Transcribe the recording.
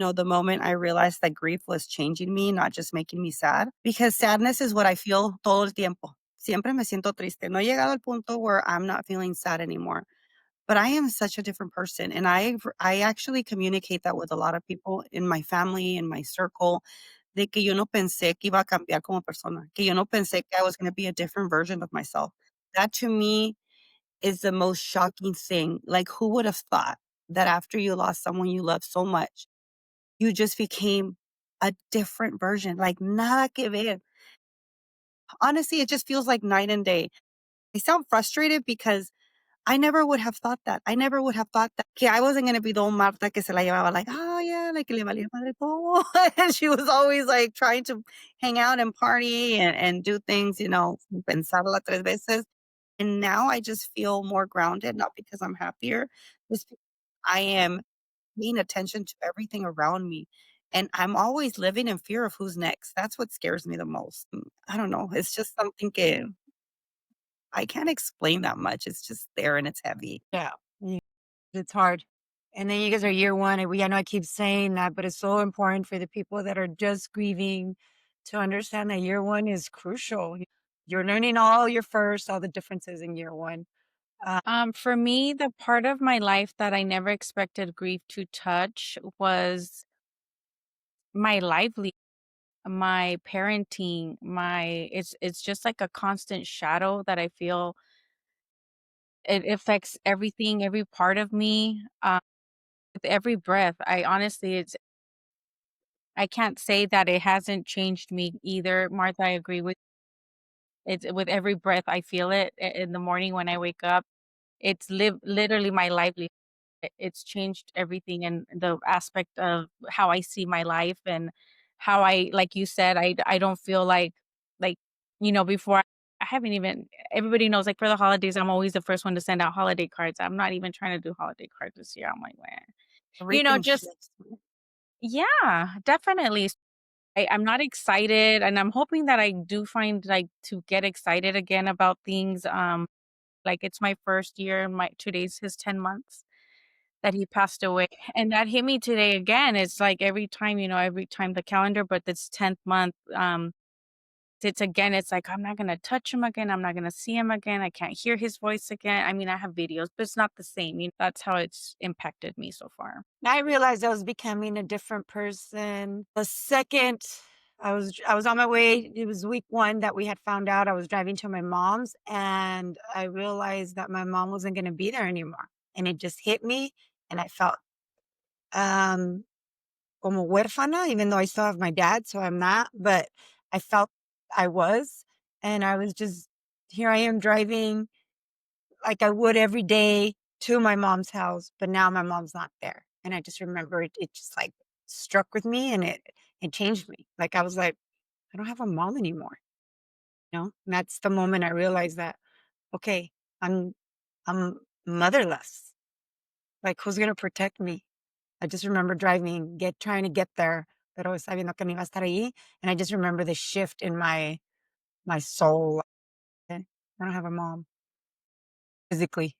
know, the moment I realized that grief was changing me, not just making me sad, because sadness is what I feel todo el tiempo. Siempre me siento triste. No he llegado al punto where I'm not feeling sad anymore. But I am such a different person, and I actually communicate that with a lot of people in my family, in my circle, de que yo no pensé que iba a cambiar como persona, que yo no pensé que I was gonna be a different version of myself. That to me is the most shocking thing. Like, who would have thought that after you lost someone you love so much, you just became a different version, like, nada que ver. Honestly, it just feels like night and day. I sound frustrated because I never would have thought that. I never would have thought that que I wasn't gonna be the old Marta que se la llevaba like, "Oh, yeah," like, que le valía madre todo. And she was always, like, trying to hang out and party and do things, sin pensarla tres veces. And now I just feel more grounded, not because I'm happier, just because I am paying attention to everything around me, and I'm always living in fear of who's next. That's what scares me the most. I don't know, it's just something que I can't explain that much. It's just there and it's heavy. Yeah. It's hard. And then you guys are year 1, and I know I keep saying that, but it's so important for the people that are just grieving to understand that year 1 is crucial. You're learning all your first, all the differences in year 1. For me, the part of my life that I never expected grief to touch was my lively, my parenting, my it's just like a constant shadow that I feel it affects everything, every part of me, with every breath. I can't say that it hasn't changed me either. Martha, I agree with it's with every breath I feel it in the morning when I wake up. It's literally my livelihood. It's changed everything in the aspect of how I see my life and how like you said, I don't feel like, before I haven't even everybody knows, like, for the holidays, I'm always the first one to send out holiday cards. I'm not even trying to do holiday cards this year. I'm like, "Meh." Everything Just shifts. yeah, definitely. I'm not excited, and I'm hoping that I do find, like, to get excited again about things, like, it's my 1st year, today's his 10 months that he passed away, and that hit me today again. It's like every time the calendar, but this 10th month, it's like, I'm not gonna touch him again, I'm not gonna see him again, I can't hear his voice again. I mean, I have videos, but it's not the same, that's how it's impacted me so far. I realized I was becoming a different person the second I was on my way. It was week 1 that we had found out. I was driving to my mom's, and I realized that my mom wasn't gonna be there anymore, and it just hit me, and I felt, um, como huérfana, even though I still have my dad, so I'm not, but I felt I was, and I was just here I am driving like I would every day to my mom's house, but now my mom's not there. And I just remember it just like struck with me, and it changed me. Like I was like, I don't have a mom anymore. And that's the moment I realized that, okay, I'm I'm motherless. Like who's gonna protect me? I just remember driving, trying to get there, pero sabiendo que no iba a estar ahí. And I just remember the shift in my soul. I don't have a mom physically.